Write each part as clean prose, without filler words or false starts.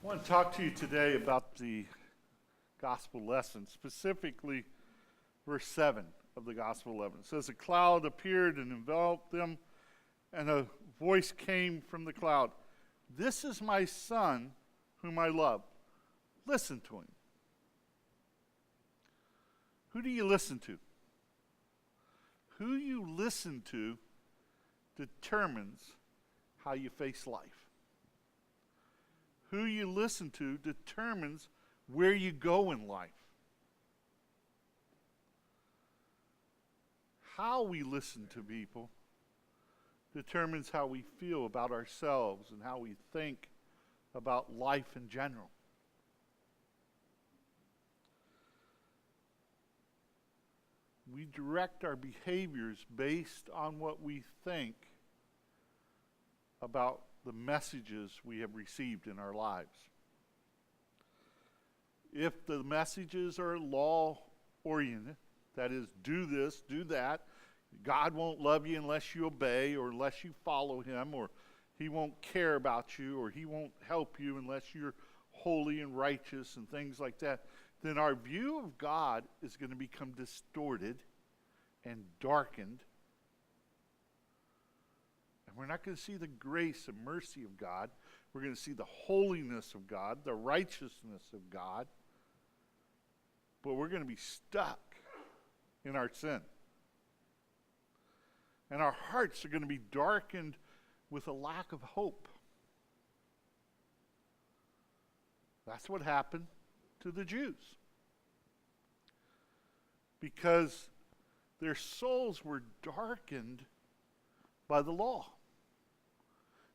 I want to talk to you today about the gospel lesson, specifically verse 7 of the gospel 11. It says, a cloud appeared and enveloped them, and a voice came from the cloud. This is my son whom I love. Listen to him. Who do you listen to? Who you listen to determines how you face life. Who you listen to determines where you go in life. How we listen to people determines how we feel about ourselves and how we think about life in general. We direct our behaviors based on what we think about the messages we have received in our lives. If the messages are law-oriented, that is, do this, do that, God won't love you unless you obey or unless you follow him, or he won't care about you, or he won't help you unless you're holy and righteous and things like that, then our view of God is going to become distorted and darkened. And we're not going to see the grace and mercy of God. We're going to see the holiness of God, the righteousness of God. But we're going to be stuck in our sin. And our hearts are going to be darkened with a lack of hope. That's what happened to the Jews. Because their souls were darkened by the law.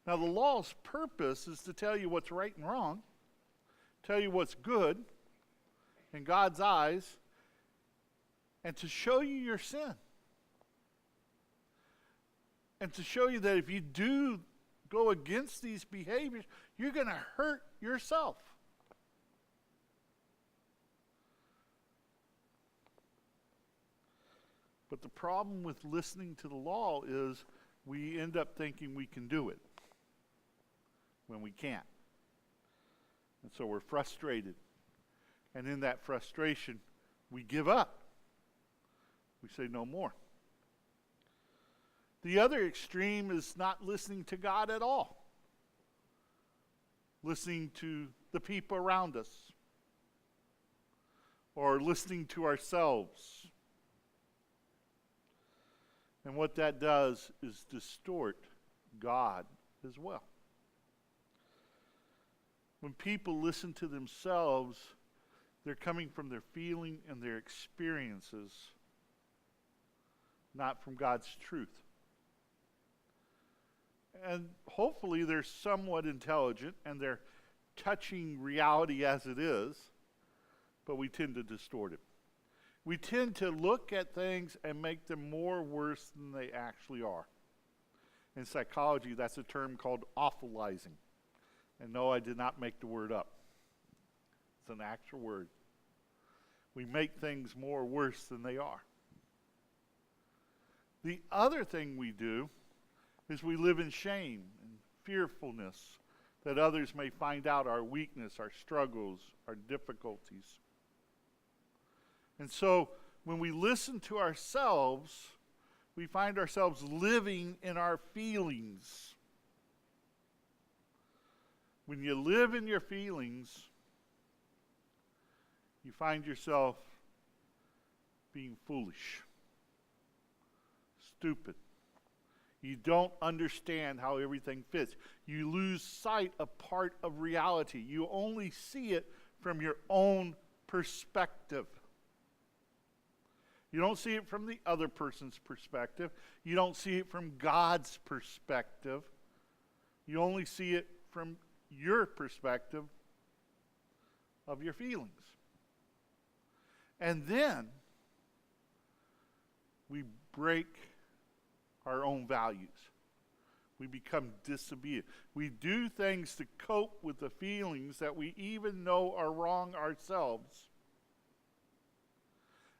Now, the law's purpose is to tell you what's right and wrong, tell you what's good in God's eyes, and to show you your sin. And to show you that if you do go against these behaviors, you're going to hurt yourself. But the problem with listening to the law is we end up thinking we can do it when we can't. And so we're frustrated. And in that frustration, we give up. We say no more. The other extreme is not listening to God at all. Listening to the people around us. Or listening to ourselves. And what that does is distort God as well. When people listen to themselves, they're coming from their feeling and their experiences, not from God's truth. And hopefully they're somewhat intelligent and they're touching reality as it is, but we tend to distort it. We tend to look at things and make them more worse than they actually are. In psychology, that's a term called awfulizing. And no, I did not make the word up. It's an actual word. We make things more worse than they are. The other thing we do is we live in shame and fearfulness that others may find out our weakness, our struggles, our difficulties. And so when we listen to ourselves, we find ourselves living in our feelings. When you live in your feelings, you find yourself being foolish, stupid. You don't understand how everything fits. You lose sight of part of reality. You only see it from your own perspective. You don't see it from the other person's perspective. You don't see it from God's perspective. You only see it from your perspective of your feelings. And then we break our own values. We become disobedient. We do things to cope with the feelings that we even know are wrong ourselves.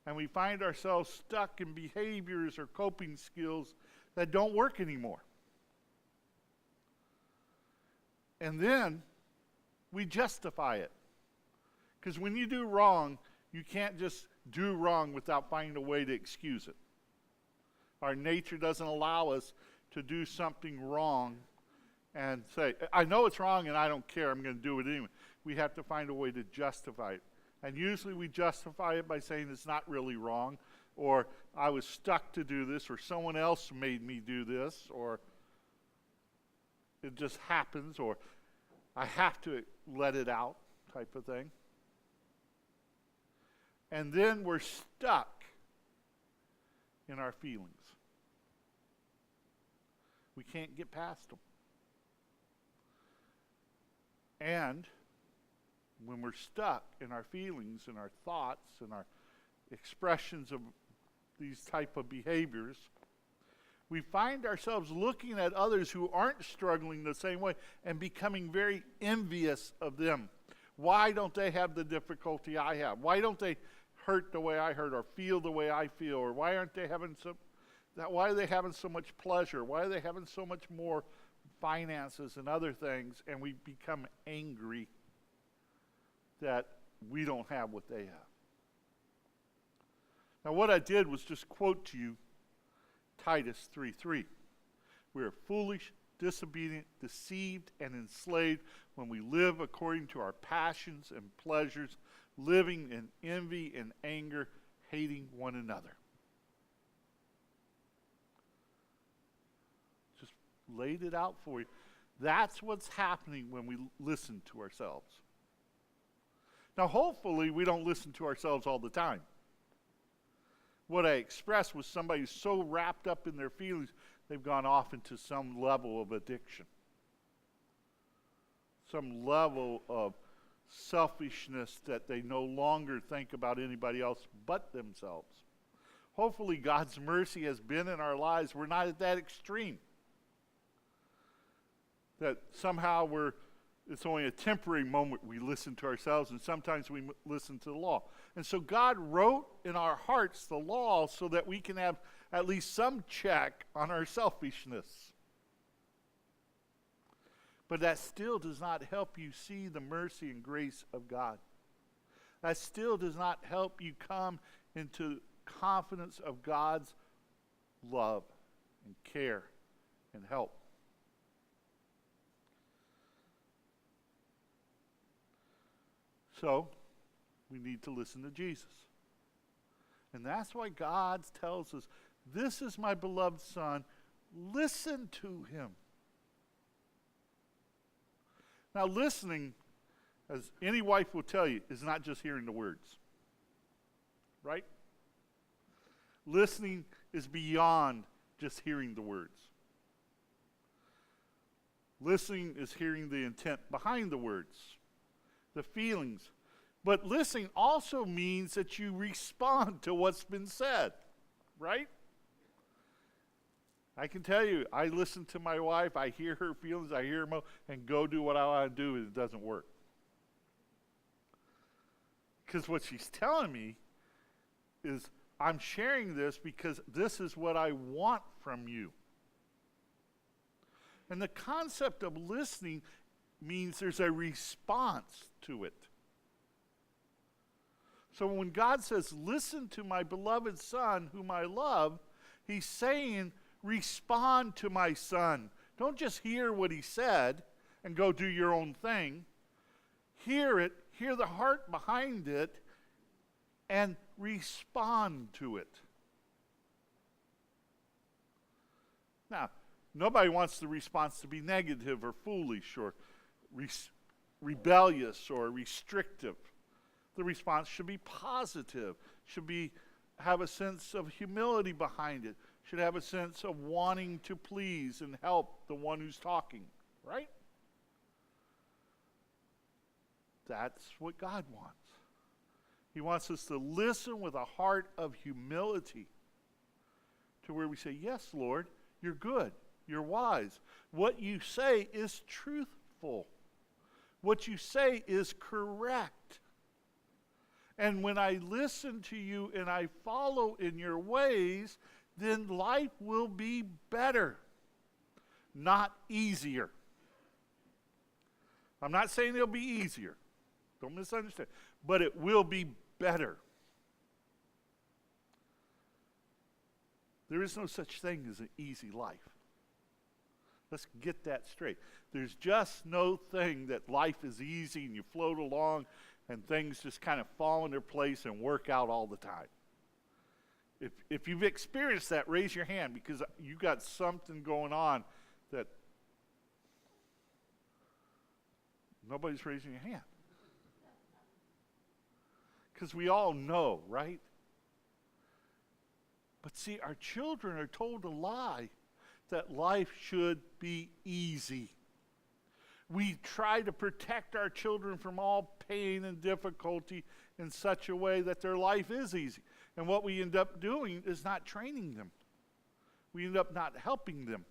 And we find ourselves stuck in behaviors or coping skills that don't work anymore. And then we justify it. Because when you do wrong, you can't just do wrong without finding a way to excuse it. Our nature doesn't allow us to do something wrong and say, I know it's wrong and I don't care, I'm going to do it anyway. We have to find a way to justify it. And usually we justify it by saying it's not really wrong, or I was stuck to do this, or someone else made me do this, or it just happens, or I have to let it out type of thing. And then we're stuck in our feelings. We can't get past them. And when we're stuck in our feelings and our thoughts and our expressions of these type of behaviors, we find ourselves looking at others who aren't struggling the same way and becoming very envious of them. Why don't they have the difficulty I have? Why don't they hurt the way I hurt, or feel the way I feel? Or why aren't they having why are they having so much pleasure? Why are they having so much more finances and other things? And we become angry that we don't have what they have. Now what I did was just quote to you Titus 3:3. We are foolish, disobedient, deceived, and enslaved when we live according to our passions and pleasures, living in envy and anger, hating one another. Just laid it out for you. That's what's happening when we listen to ourselves. Now, hopefully, we don't listen to ourselves all the time. What I expressed was somebody who's so wrapped up in their feelings, they've gone off into some level of addiction. Some level of selfishness that they no longer think about anybody else but themselves. Hopefully, God's mercy has been in our lives. We're not at that extreme. That somehow it's only a temporary moment we listen to ourselves, and sometimes we listen to the law. And so God wrote in our hearts the law so that we can have at least some check on our selfishness. But that still does not help you see the mercy and grace of God. That still does not help you come into confidence of God's love and care and help. So, we need to listen to Jesus. And that's why God tells us, this is my beloved Son, listen to him. Now, listening, as any wife will tell you, is not just hearing the words. Right? Listening is beyond just hearing the words. Listening is hearing the intent behind the words, the feelings. But listening also means that you respond to what's been said, right? I can tell you, I listen to my wife, I hear her feelings, I hear her and go do what I want to do, and it doesn't work. Because what she's telling me is, I'm sharing this because this is what I want from you. And the concept of listening means there's a response to it. So when God says, listen to my beloved Son, whom I love, he's saying, respond to my Son. Don't just hear what he said and go do your own thing. Hear it, hear the heart behind it, and respond to it. Now, nobody wants the response to be negative or foolish or rebellious or restrictive. The response should be positive, should have a sense of humility behind it, should have a sense of wanting to please and help the one who's talking, right? That's what God wants. He wants us to listen with a heart of humility to where we say, yes, Lord, you're good, you're wise. What you say is truthful. What you say is correct. And when I listen to you and I follow in your ways, then life will be better, not easier. I'm not saying it'll be easier. Don't misunderstand. But it will be better. There is no such thing as an easy life. Let's get that straight. There's just no thing that life is easy and you float along and things just kind of fall in their place and work out all the time. If you've experienced that, raise your hand, because you got something going on that nobody's raising your hand. Because we all know, right? But see, our children are told a lie that life should be easy. We try to protect our children from all pain and difficulty in such a way that their life is easy. And what we end up doing is not training them. We end up not helping them.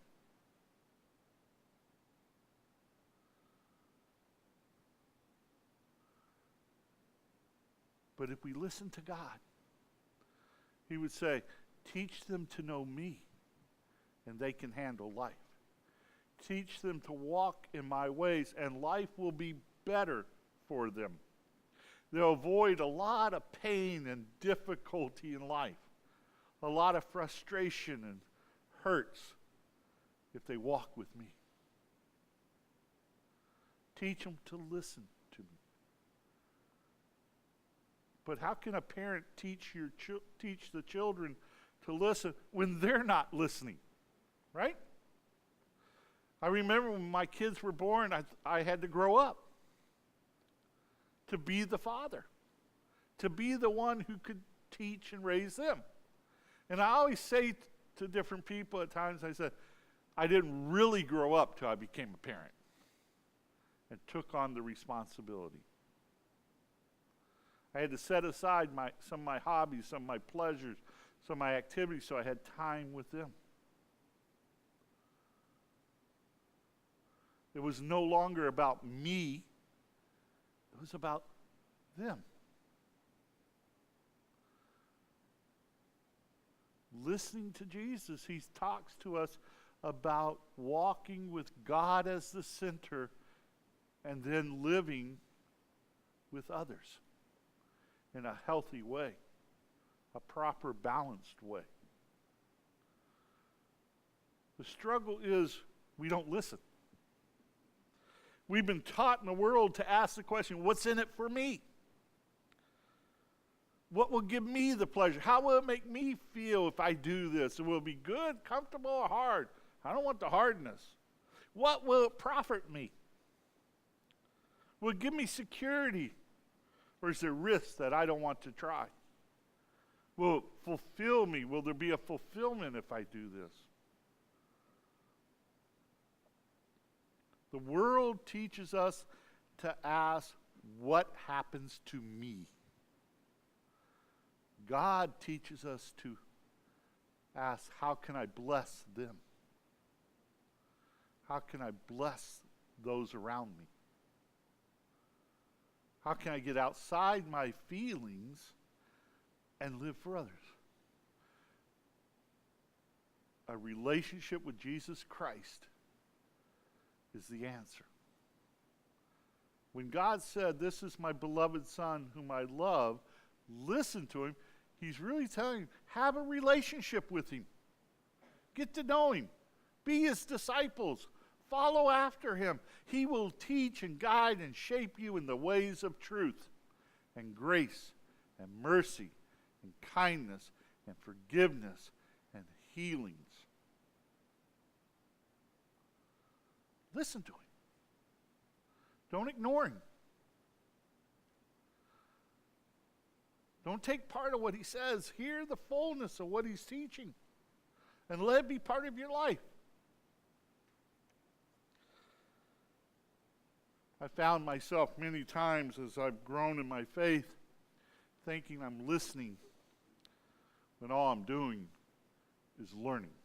But if we listen to God, He would say, teach them to know me, and they can handle life. Teach them to walk in my ways, and life will be better for them. They'll avoid a lot of pain and difficulty in life, a lot of frustration and hurts if they walk with me. Teach them to listen to me. But how can a parent teach the children to listen when they're not listening? Right? I remember when my kids were born, I had to grow up to be the father, to be the one who could teach and raise them. And I always say to different people at times, I said, I didn't really grow up till I became a parent and took on the responsibility. I had to set aside some of my hobbies, some of my pleasures, some of my activities so I had time with them. It was no longer about me. It was about them. Listening to Jesus, He talks to us about walking with God as the center and then living with others in a healthy way, a proper, balanced way. The struggle is we don't listen. We've been taught in the world to ask the question, what's in it for me? What will give me the pleasure? How will it make me feel if I do this? Will it be good, comfortable, or hard? I don't want the hardness. What will it profit me? Will it give me security? Or is there risk that I don't want to try? Will it fulfill me? Will there be a fulfillment if I do this? The world teaches us to ask, what happens to me? God teaches us to ask, how can I bless them? How can I bless those around me? How can I get outside my feelings and live for others? A relationship with Jesus Christ is the answer. When God said, this is my beloved Son whom I love, listen to Him, He's really telling you, have a relationship with Him. Get to know Him. Be His disciples. Follow after Him. He will teach and guide and shape you in the ways of truth and grace and mercy and kindness and forgiveness and healings. Listen to Him. Don't ignore Him. Don't take part of what He says. Hear the fullness of what He's teaching and let it be part of your life. I found myself many times as I've grown in my faith thinking I'm listening when all I'm doing is learning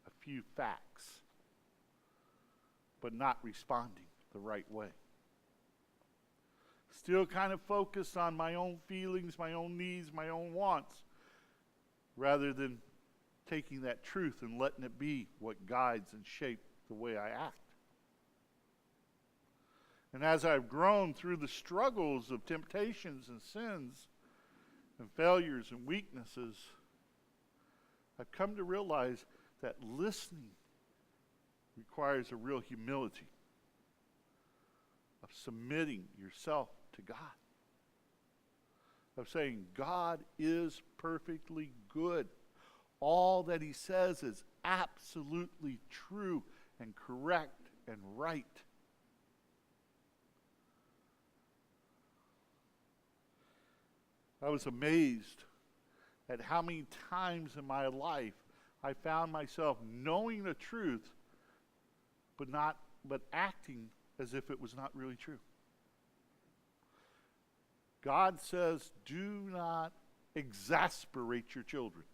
a few facts, but not responding the right way. Still kind of focused on my own feelings, my own needs, my own wants, rather than taking that truth and letting it be what guides and shapes the way I act. And as I've grown through the struggles of temptations and sins and failures and weaknesses, I've come to realize that listening requires a real humility of submitting yourself to God, of saying God is perfectly good. All that he says is absolutely true and correct and right. I was amazed at how many times in my life I found myself knowing the truth but acting as if it was not really true. God says, do not exasperate your children.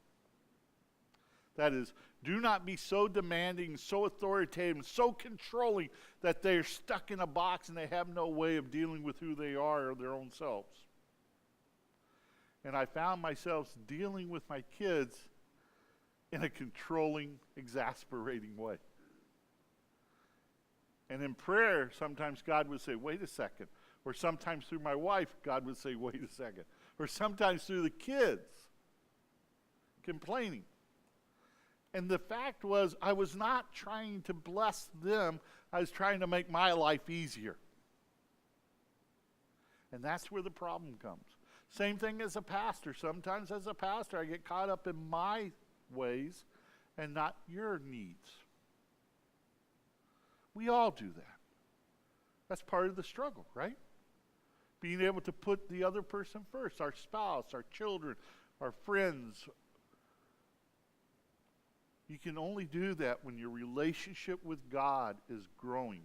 That is, do not be so demanding, so authoritative, so controlling that they're stuck in a box and they have no way of dealing with who they are or their own selves. And I found myself dealing with my kids in a controlling, exasperating way. And in prayer, sometimes God would say, wait a second. Or sometimes through my wife, God would say, wait a second. Or sometimes through the kids, complaining. And the fact was, I was not trying to bless them. I was trying to make my life easier. And that's where the problem comes. Same thing as a pastor. Sometimes as a pastor, I get caught up in my ways and not your needs. We all do that. That's part of the struggle, right? Being able to put the other person first, our spouse, our children, our friends. You can only do that when your relationship with God is growing.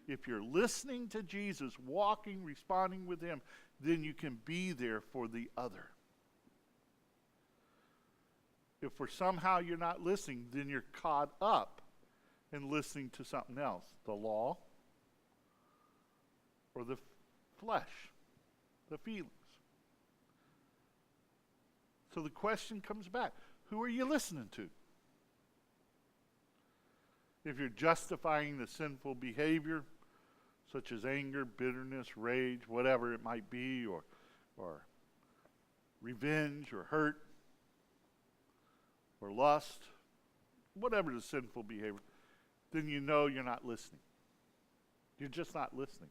If you're listening to Jesus, walking, responding with him, then you can be there for the other. If for somehow you're not listening, then you're caught up in listening to something else, the law or the flesh, the feelings. So the question comes back, who are you listening to? If you're justifying the sinful behavior, such as anger, bitterness, rage, whatever it might be, or revenge, or hurt, or lust, whatever the sinful behavior, then you know you're not listening. You're just not listening.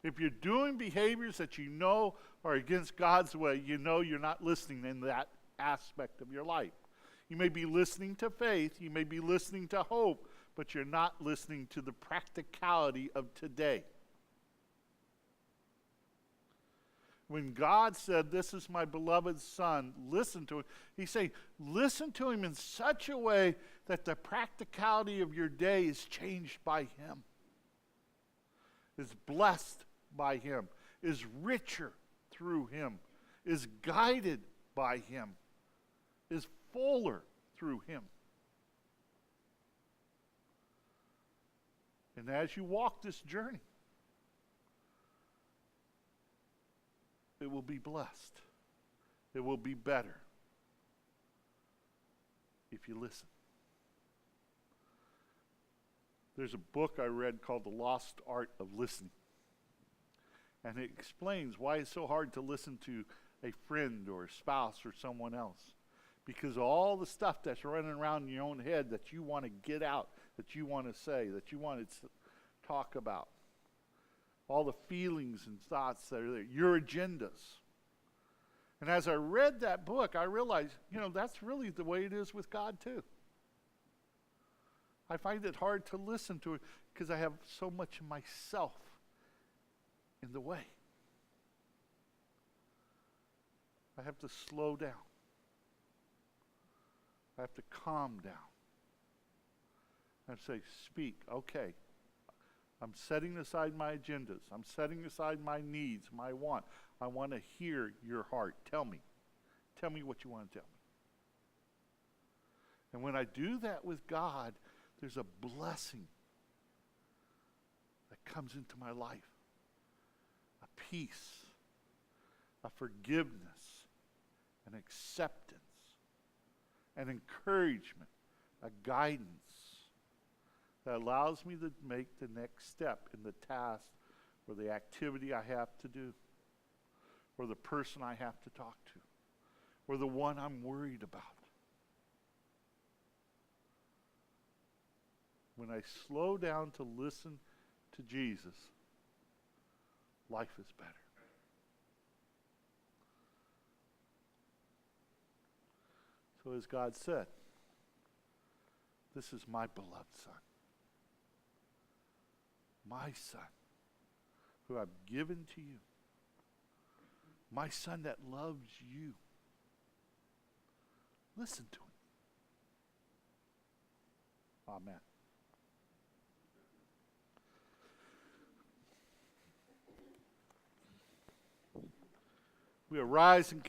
If you're doing behaviors that you know are against God's way, you know you're not listening in that aspect of your life. You may be listening to faith, you may be listening to hope, but you're not listening to the practicality of today. When God said, this is my beloved son, listen to him, he's saying, listen to him in such a way that the practicality of your day is changed by him, is blessed by him, is richer through him, is guided by him, is fuller through him. And as you walk this journey, it will be blessed. It will be better if you listen. There's a book I read called The Lost Art of Listening. And it explains why it's so hard to listen to a friend or a spouse or someone else. Because all the stuff that's running around in your own head that you want to get out, that you want to say, that you want to talk about. All the feelings and thoughts that are there, your agendas. And as I read that book, I realized, that's really the way it is with God too. I find it hard to listen to it because I have so much of myself in the way. I have to slow down. I have to calm down. I say, speak, okay. I'm setting aside my agendas. I'm setting aside my needs, my want. I want to hear your heart. Tell me. Tell me what you want to tell me. And when I do that with God, there's a blessing that comes into my life. A peace, a forgiveness, an acceptance, an encouragement, a guidance that allows me to make the next step in the task or the activity I have to do, or the person I have to talk to, or the one I'm worried about. When I slow down to listen to Jesus, life is better. So as God said, this is my beloved Son. My Son, who I've given to you. My Son that loves you. Listen to him. Amen. We arise and